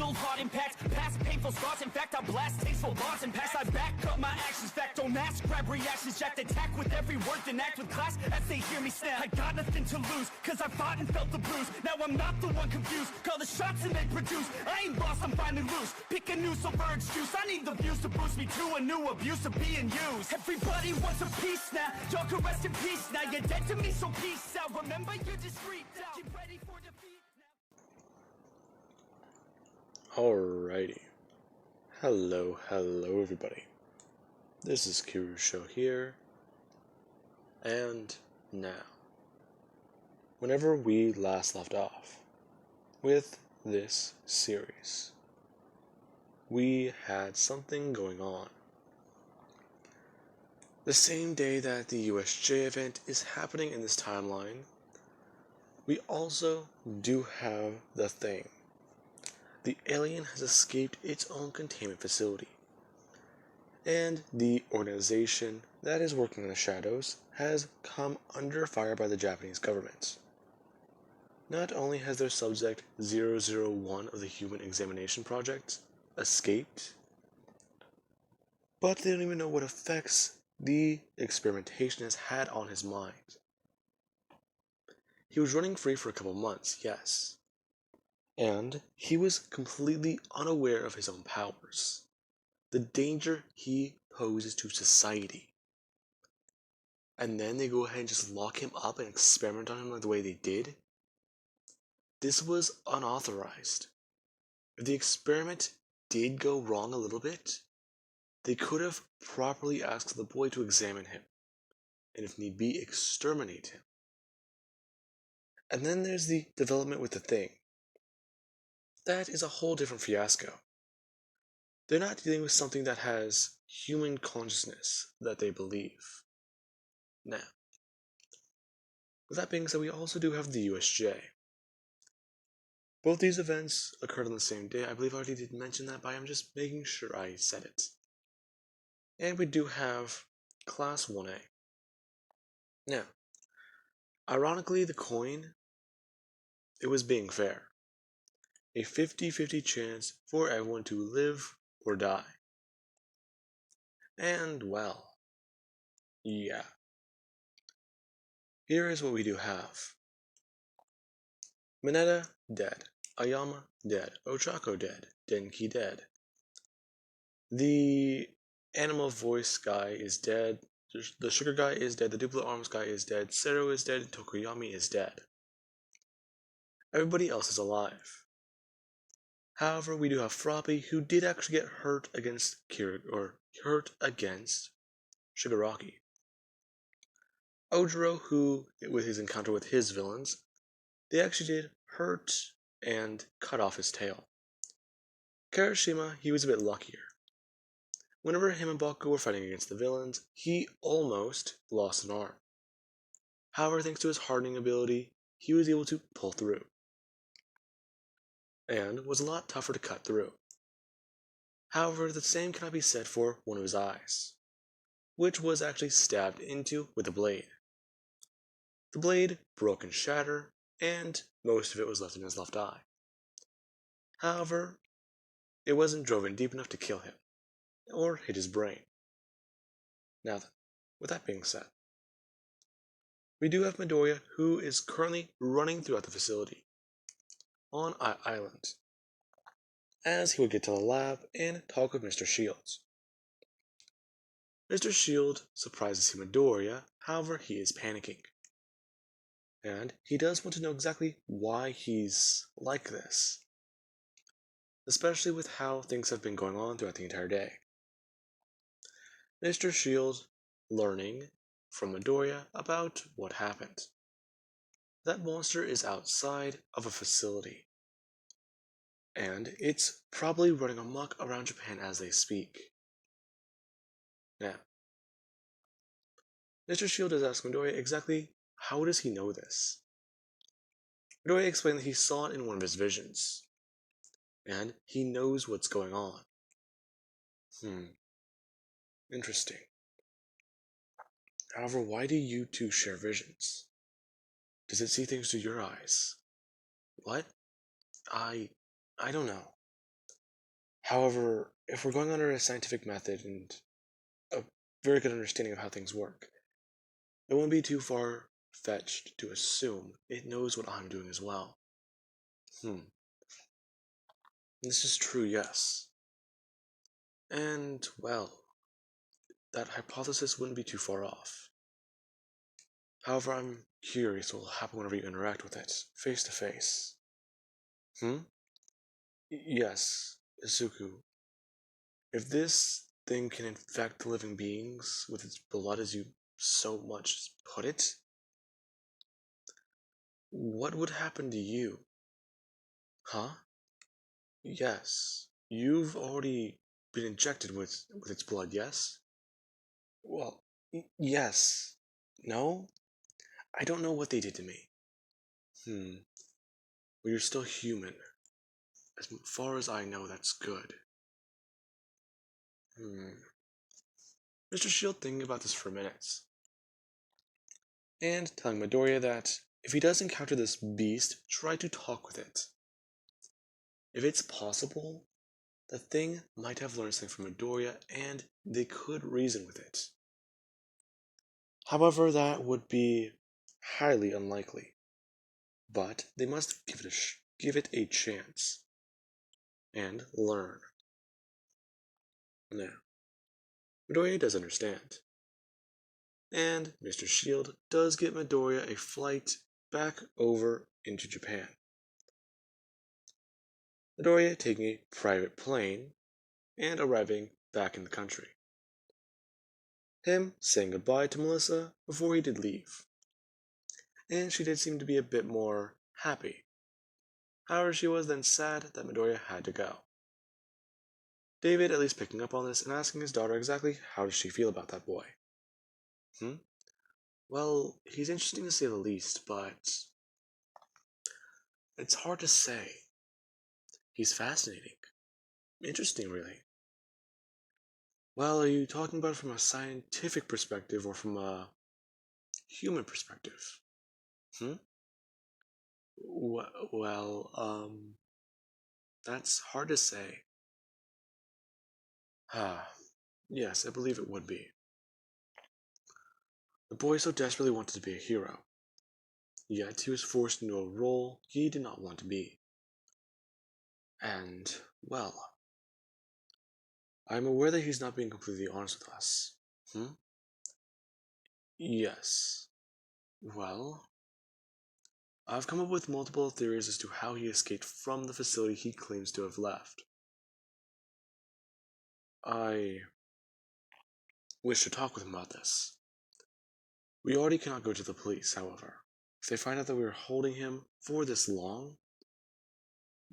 fatal heart impacts, past painful scars. In fact, I blast tasteful bars and pass. I back up my actions, fact don't ask, grab reactions, jacked attack with every word, then act with class as they hear me snap. I got nothing to lose, cause I fought and felt the bruise. Now I'm not the one confused, call the shots and they produce. I ain't lost, I'm finally loose, pick a new silver excuse. I need the views to boost me to a new abuse of being used. Everybody wants a piece now, y'all can rest in peace now. You're dead to me, so peace out. Remember, you're just freaked out. Get ready for defeat now. Alrighty. Hello everybody. This is Kirusho here. And now, whenever we last left off with this series, we had something going on. The same day that the USJ event is happening in this timeline, we also do have the thing. The alien has escaped its own containment facility, and the organization that is working in the shadows has come under fire by the Japanese government. Not only has their subject 001 of the Human Examination Project escaped, but they don't even know what effects the experimentation has had on his mind. He was running free for a couple months, yes, and he was completely unaware of his own powers, the danger he poses to society. And then they go ahead and just lock him up and experiment on him like the way they did. This was unauthorized. If the experiment did go wrong a little bit, they could have properly asked the boy to examine him, and if need be, exterminate him. And then there's the development with the thing. That is a whole different fiasco. They're not dealing with something that has human consciousness that they believe. Now, with that being said, we also do have the USJ. Both these events occurred on the same day. I believe I already did mention that, but I'm just making sure I said it. And we do have Class 1A. Now, ironically, the coin, it was being fair. A 50-50 chance for everyone to live or die. And, well, yeah. Here is what we do have. Mineta, dead. Ayama, dead. Ochako, dead. Denki, dead. The animal voice guy is dead. The sugar guy is dead. The duplicate arms guy is dead. Sero is dead. Tokoyami is dead. Everybody else is alive. However, we do have Froppy, who did actually get hurt against Shigaraki. Ojiro, who, with his encounter with his villains, they actually did hurt and cut off his tail. Kirishima, he was a bit luckier. Whenever him and Bakugo were fighting against the villains, he almost lost an arm. However, thanks to his hardening ability, he was able to pull through, and was a lot tougher to cut through. However, the same cannot be said for one of his eyes, which was actually stabbed into with a blade. The blade broke and shattered, and most of it was left in his left eye. However, it wasn't driven deep enough to kill him, or hit his brain. Now then, with that being said, we do have Midoriya, who is currently running throughout the facility on Island, as he would get to the lab and talk with Mr. Shields. Mr. Shield surprises him Midoriya, however he is panicking. And he does want to know exactly why he's like this, especially with how things have been going on throughout the entire day. Mr. Shield learning from Midoriya about what happened. That monster is outside of a facility, and it's probably running amok around Japan as they speak. Now, Mr. Shield is asking Midoriya exactly how does he know this? Midoriya explained that he saw it in one of his visions, and he knows what's going on. Interesting. However, why do you two share visions? Does it see things through your eyes? What? I don't know. However, if we're going under a scientific method and a very good understanding of how things work, it wouldn't be too far fetched to assume it knows what I'm doing as well. This is true, yes. And, well, that hypothesis wouldn't be too far off. However, I'm curious what will happen whenever you interact with it, face to face. Yes, Izuku. If this thing can infect living beings with its blood as you so much put it, what would happen to you? Huh? Yes. You've already been injected with its blood, yes? Well, yes. No? I don't know what they did to me. Well, you're still human. As far as I know, that's good. Mr. Shield thinking about this for minutes. And telling Midoriya that if he does encounter this beast, try to talk with it. If it's possible, the thing might have learned something from Midoriya and they could reason with it. However, that would be highly unlikely. But they must give it a chance and learn. Now, Midoriya does understand. And Mr. Shield does get Midoriya a flight back over into Japan. Midoriya taking a private plane and arriving back in the country. Him saying goodbye to Melissa before he did leave. And she did seem to be a bit more happy. However, she was then sad that Midoriya had to go. David at least picking up on this and asking his daughter exactly how does she feel about that boy. Well, he's interesting to say the least, but it's hard to say. He's fascinating. Interesting, really. Well, are you talking about it from a scientific perspective or from a human perspective? Well, that's hard to say. Yes, I believe it would be. The boy so desperately wanted to be a hero, yet he was forced into a role he did not want to be. And, well, I'm aware that he's not being completely honest with us. Yes. Well, I've come up with multiple theories as to how he escaped from the facility he claims to have left. I wish to talk with him about this. We already cannot go to the police, however. If they find out that we were holding him for this long,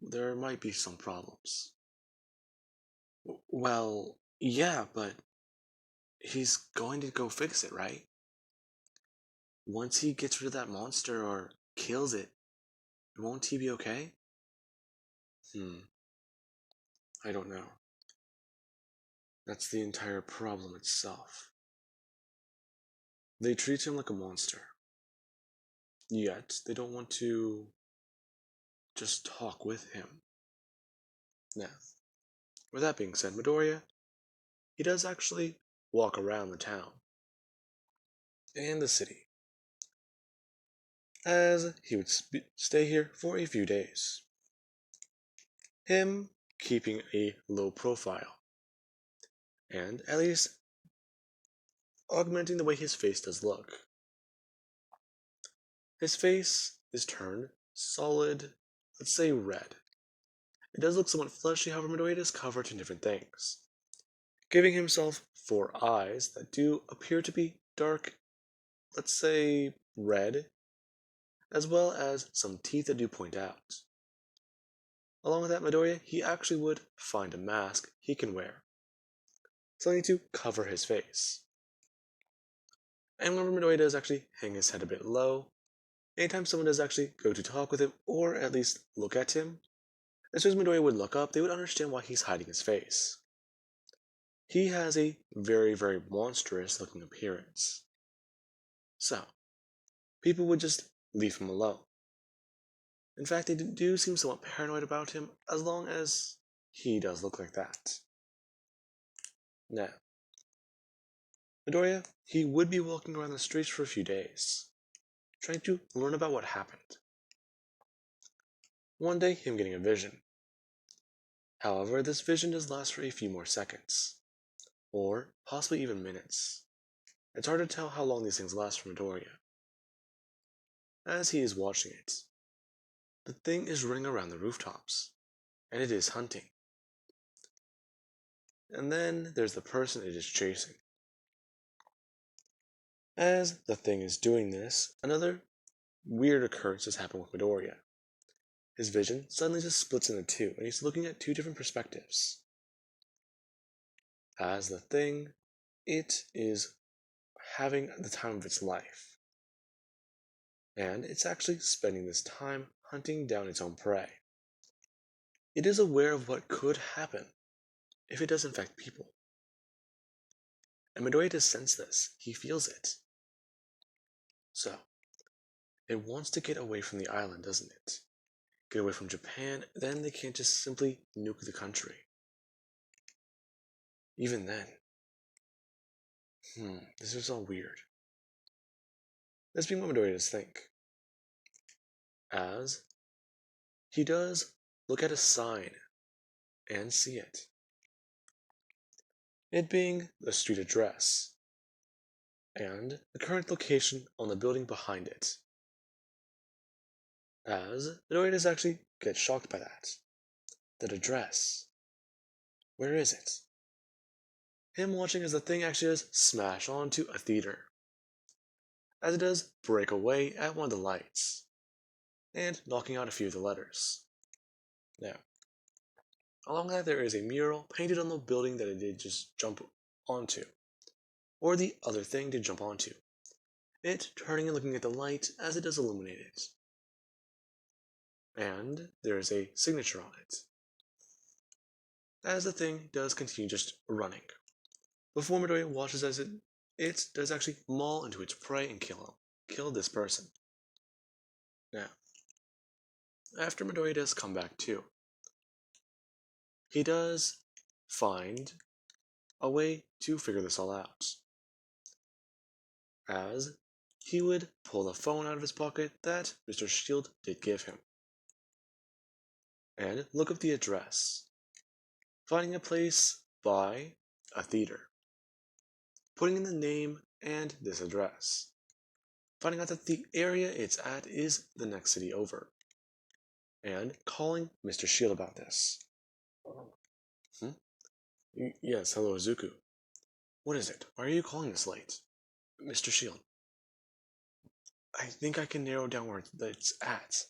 there might be some problems. Well, yeah, but he's going to go fix it, right? Once he gets rid of that monster or kills it, won't he be okay? I don't know. That's the entire problem itself. They treat him like a monster. Yet, they don't want to just talk with him. Now, with that being said, Midoriya, he does actually walk around the town and the city, as he would stay here for a few days. Him keeping a low profile, and at least augmenting the way his face does look. His face is turned solid, let's say red. It does look somewhat fleshy, however, Midoriya is covered in different things, giving himself 4 eyes that do appear to be dark, let's say red, as well as some teeth that do point out. Along with that, Midoriya, he actually would find a mask he can wear, something to cover his face. And whenever Midoriya does actually hang his head a bit low, anytime someone does actually go to talk with him, or at least look at him, as soon as Midoriya would look up, they would understand why he's hiding his face. He has a very, very monstrous looking appearance. So, people would just leave him alone. In fact, they do seem somewhat paranoid about him as long as he does look like that. Now, Midoriya, he would be walking around the streets for a few days, trying to learn about what happened. One day, him getting a vision. However, this vision does last for a few more seconds, or possibly even minutes. It's hard to tell how long these things last for Midoriya. As he is watching it, the thing is running around the rooftops, and it is hunting. And then there's the person it is chasing. As the thing is doing this, another weird occurrence has happened with Midoriya. His vision suddenly just splits into two, and he's looking at two different perspectives. As the thing, it is having the time of its life. And it's actually spending this time hunting down its own prey. It is aware of what could happen if it does infect people. And Midoriya does sense this. He feels it. So, it wants to get away from the island, doesn't it? Get away from Japan, then they can't just simply nuke the country. Even then. This is all weird. Let's be what Midoriya does think. As he does look at a sign and see it. It being the street address and the current location on the building behind it. As Midoriya does actually get shocked by that. That address. Where is it? Him watching as the thing actually does smash onto a theater. As it does break away at one of the lights. And knocking out a few of the letters. Now, along that there is a mural painted on the building that it did just jump onto. Or the other thing did jump onto. It turning and looking at the light as it does illuminate it. And there is a signature on it. As the thing does continue just running. Before Midoriya watches as it does actually maul into its prey and kill him. Kill this person. Now, after Midoriya does come back too, he does find a way to figure this all out. As he would pull the phone out of his pocket that Mr. Shield did give him. And look up the address. Finding a place by a theater. Putting in the name and this address. Finding out that the area it's at is the next city over. And calling Mr. Shield about this. Yes, hello, Izuku. What is it? Why are you calling this late? Mr. Shield. I think I can narrow down where it's at.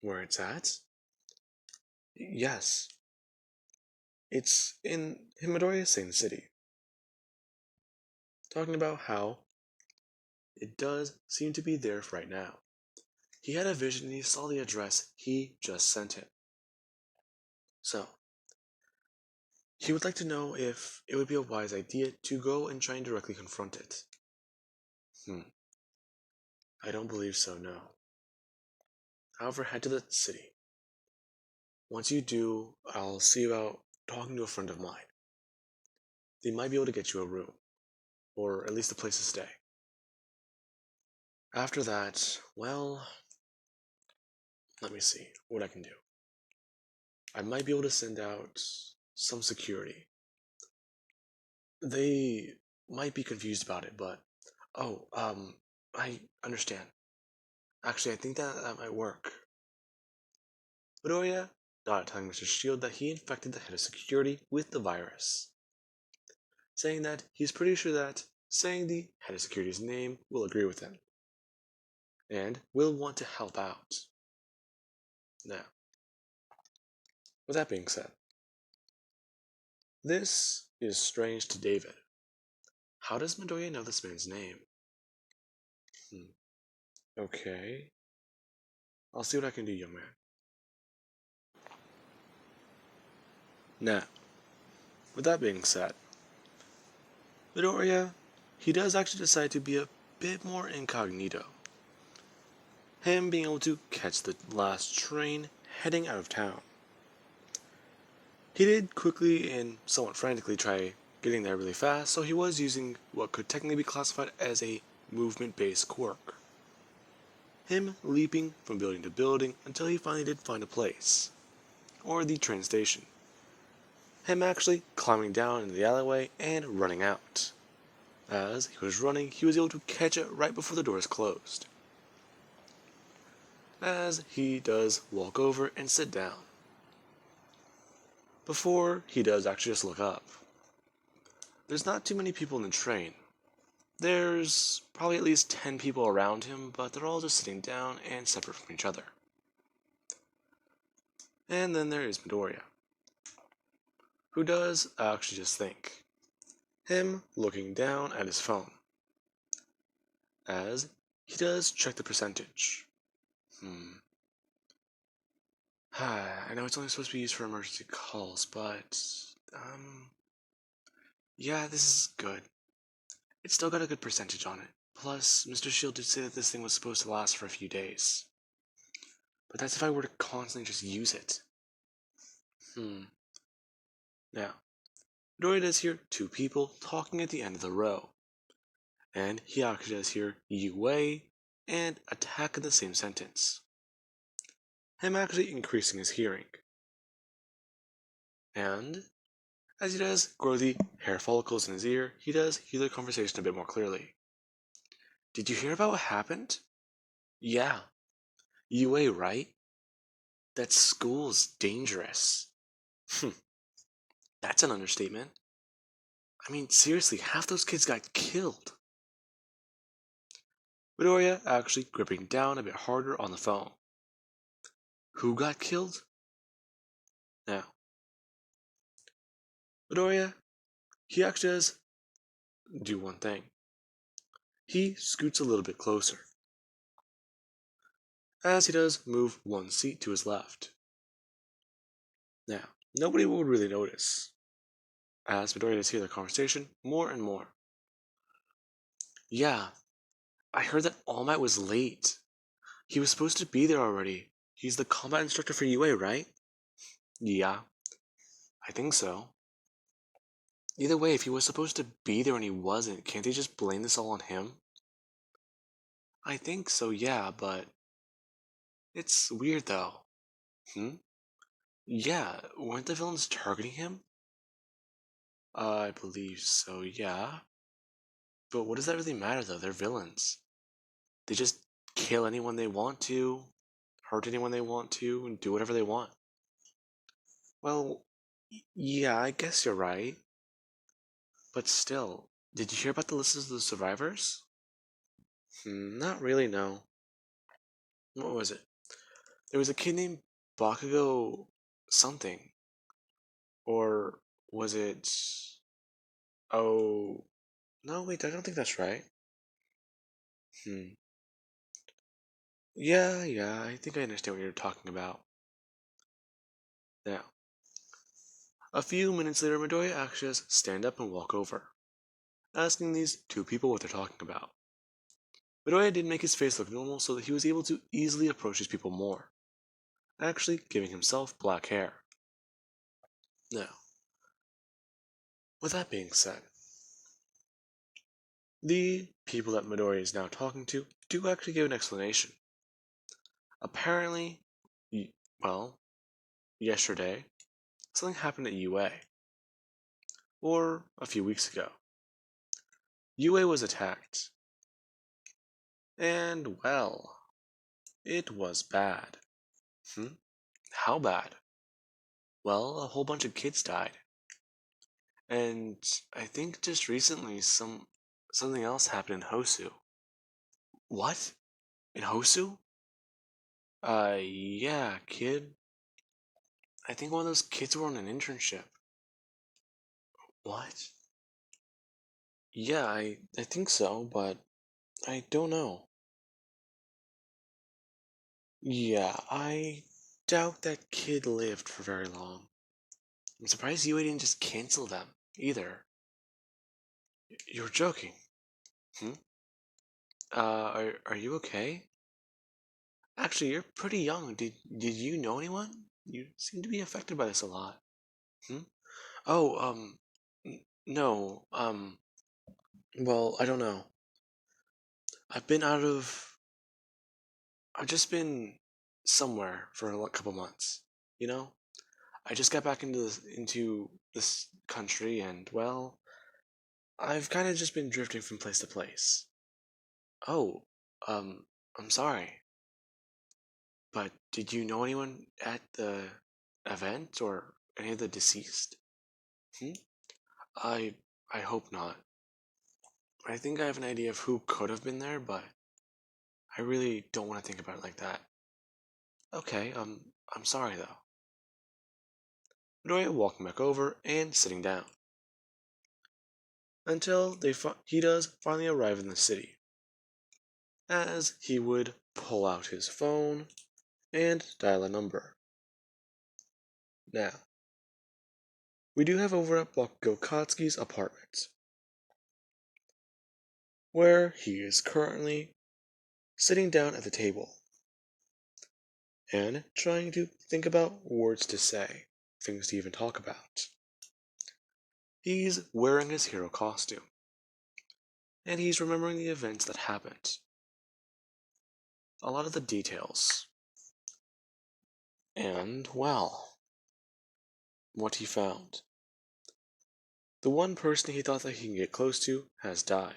Where it's at? Yes. It's in Midoriya's same city. Talking about how it does seem to be there right now. He had a vision and he saw the address he just sent him. So, he would like to know if it would be a wise idea to go and try and directly confront it. I don't believe so, no. However, head to the city. Once you do, I'll see about talking to a friend of mine. They might be able to get you a room, or at least a place to stay. After that, well, let me see what I can do. I might be able to send out some security. They might be confused about it, but I understand. Actually, I think that might work. Midoriya telling Mr. Shield that he infected the head of security with the virus, saying that he's pretty sure that saying the head of security's name will agree with him, and will want to help out. Now, with that being said, this is strange to David. How does Midoriya know this man's name? Okay. I'll see what I can do, young man. Now, with that being said, Midoriya, he does actually decide to be a bit more incognito. Him being able to catch the last train heading out of town. He did quickly and somewhat frantically try getting there really fast, so he was using what could technically be classified as a movement-based quirk. Him leaping from building to building until he finally did find a place, or the train station. Him actually climbing down into the alleyway and running out. As he was running, he was able to catch it right before the doors closed. As he does walk over and sit down. Before he does actually just look up. There's not too many people in the train. There's probably at least 10 people around him, but they're all just sitting down and separate from each other. And then there is Midoriya, who does actually just think. Him looking down at his phone. As he does check the percentage. I know it's only supposed to be used for emergency calls, but, yeah, this is good. It's still got a good percentage on it. Plus, Mr. Shield did say that this thing was supposed to last for a few days. But that's if I were to constantly just use it. Now, Midoriya does hear two people talking at the end of the row. And he actually does hear UA and attack in the same sentence. Him actually increasing his hearing. And as he does grow the hair follicles in his ear, he does hear the conversation a bit more clearly. Did you hear about what happened? Yeah. UA, right? That school's dangerous. That's an understatement. I mean, seriously, half those kids got killed. Midoriya actually gripping down a bit harder on the phone. Who got killed? Now, Midoriya, he actually does do one thing. He scoots a little bit closer, as he does move one seat to his left. Now, nobody would really notice, as Midoriya does hear the conversation more and more. Yeah, I heard that All Might was late. He was supposed to be there already. He's the combat instructor for UA, right? Yeah, I think so. Either way, if he was supposed to be there and he wasn't, can't they just blame this all on him? I think so, yeah, but it's weird though. Yeah, weren't the villains targeting him? I believe so, yeah. But what does that really matter though? They're villains. They just kill anyone they want to, hurt anyone they want to, and do whatever they want. Well, yeah, I guess you're right. But still, did you hear about the list of the survivors? Not really, no. What was it? There was a kid named Bakugo something. Or was it. Oh. No, wait, I don't think that's right. Hmm. Yeah, I think I understand what you're talking about. Now, a few minutes later, Midoriya actually has stand up and walk over, asking these two people what they're talking about. Midoriya did make his face look normal so that he was able to easily approach these people more, actually giving himself black hair. Now, with that being said, the people that Midoriya is now talking to do actually give an explanation. Apparently, well, yesterday, something happened at UA. Or a few weeks ago. UA was attacked. And, well, it was bad. How bad? Well, a whole bunch of kids died. And I think just recently something else happened in Hosu. What? In Hosu? Yeah, kid. I think one of those kids were on an internship. What? Yeah, I think so, but I don't know. Yeah, I doubt that kid lived for very long. I'm surprised UA didn't just cancel them, either. You're joking. Hmm? Are you okay? Actually, you're pretty young. Did you know anyone? You seem to be affected by this a lot. Hmm? Oh, no, well, I don't know. I've been out of. I've just been somewhere for a couple months. You know, I just got back into this country, and well, I've kind of just been drifting from place to place. Oh, um, I'm sorry, but did you know anyone at the event or any of the deceased? Hmm? I I hope not. I think I have an idea of who could have been there, but I really don't want to think about it like that. Okay, I'm sorry though. Midoriya walking back over and sitting down until he does finally arrive in the city, as he would pull out his phone and dial a number. Now, we do have over at Bakugo Katsuki's apartment, where he is currently sitting down at the table and trying to think about words to say, things to even talk about. He's wearing his hero costume, and he's remembering the events that happened. A lot of the details. And, well, what he found. The one person he thought that he can get close to has died.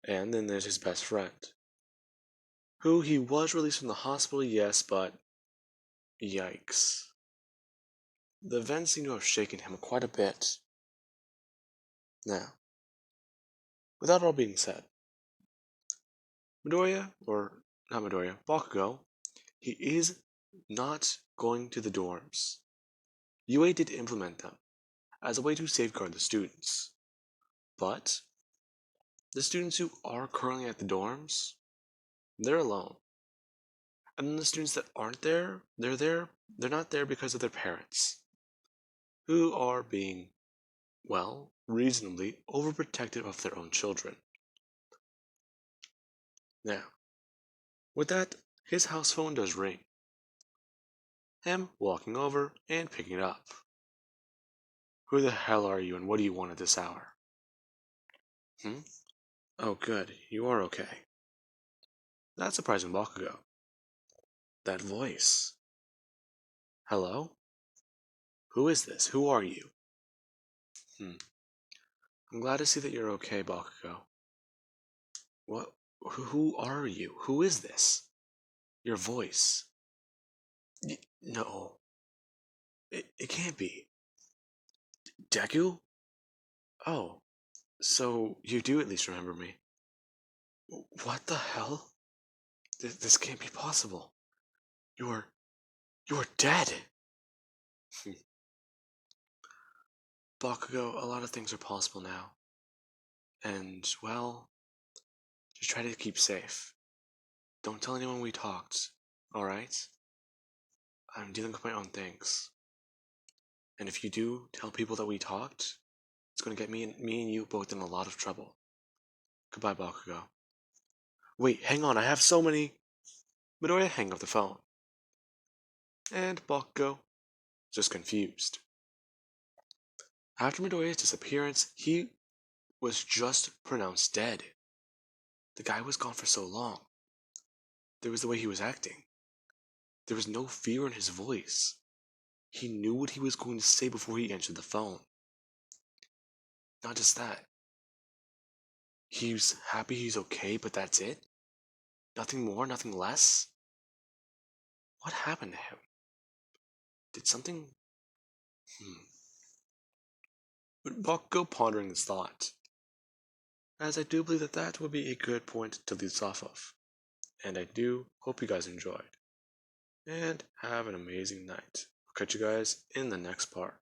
And then there's his best friend, who he was released from the hospital, yes, but yikes. The events seem to have shaken him quite a bit. Now, with that all being said, Midoriya, or not Midoriya, Bakugo, he is not going to the dorms. UA did implement them as a way to safeguard the students. But the students who are currently at the dorms, they're alone. And then the students that aren't there, they're not there because of their parents, who are being, well, reasonably overprotective of their own children. Now, with that, his house phone does ring. Him walking over and picking it up. Who the hell are you and what do you want at this hour? Hmm? Oh, good, you are okay. That's surprising, Bakugo. That voice. Hello? Who is this? Who are you? Hmm. I'm glad to see that you're okay, Bakugo. What? Who are you? Who is this? Your voice. No. It can't be. Deku? Oh, so you do at least remember me. What the hell? This can't be possible. You're. You're dead! Bakugo, a lot of things are possible now. And, well, just try to keep safe. Don't tell anyone we talked, alright? I'm dealing with my own things. And if you do tell people that we talked, it's gonna get me and you both in a lot of trouble. Goodbye, Bakugo. Wait, hang on, I have so many. Midoriya hang up the phone. And Bakugo, just confused. After Midoriya's disappearance, he was just pronounced dead. The guy was gone for so long. There was the way he was acting. There was no fear in his voice. He knew what he was going to say before he answered the phone. Not just that. He's happy he's okay, but that's it? Nothing more, nothing less? What happened to him? Did something. Hmm. But Bakugo pondering this thought, as I do believe that that would be a good point to lead us off of. And I do hope you guys enjoyed. And have an amazing night. I'll catch you guys in the next part.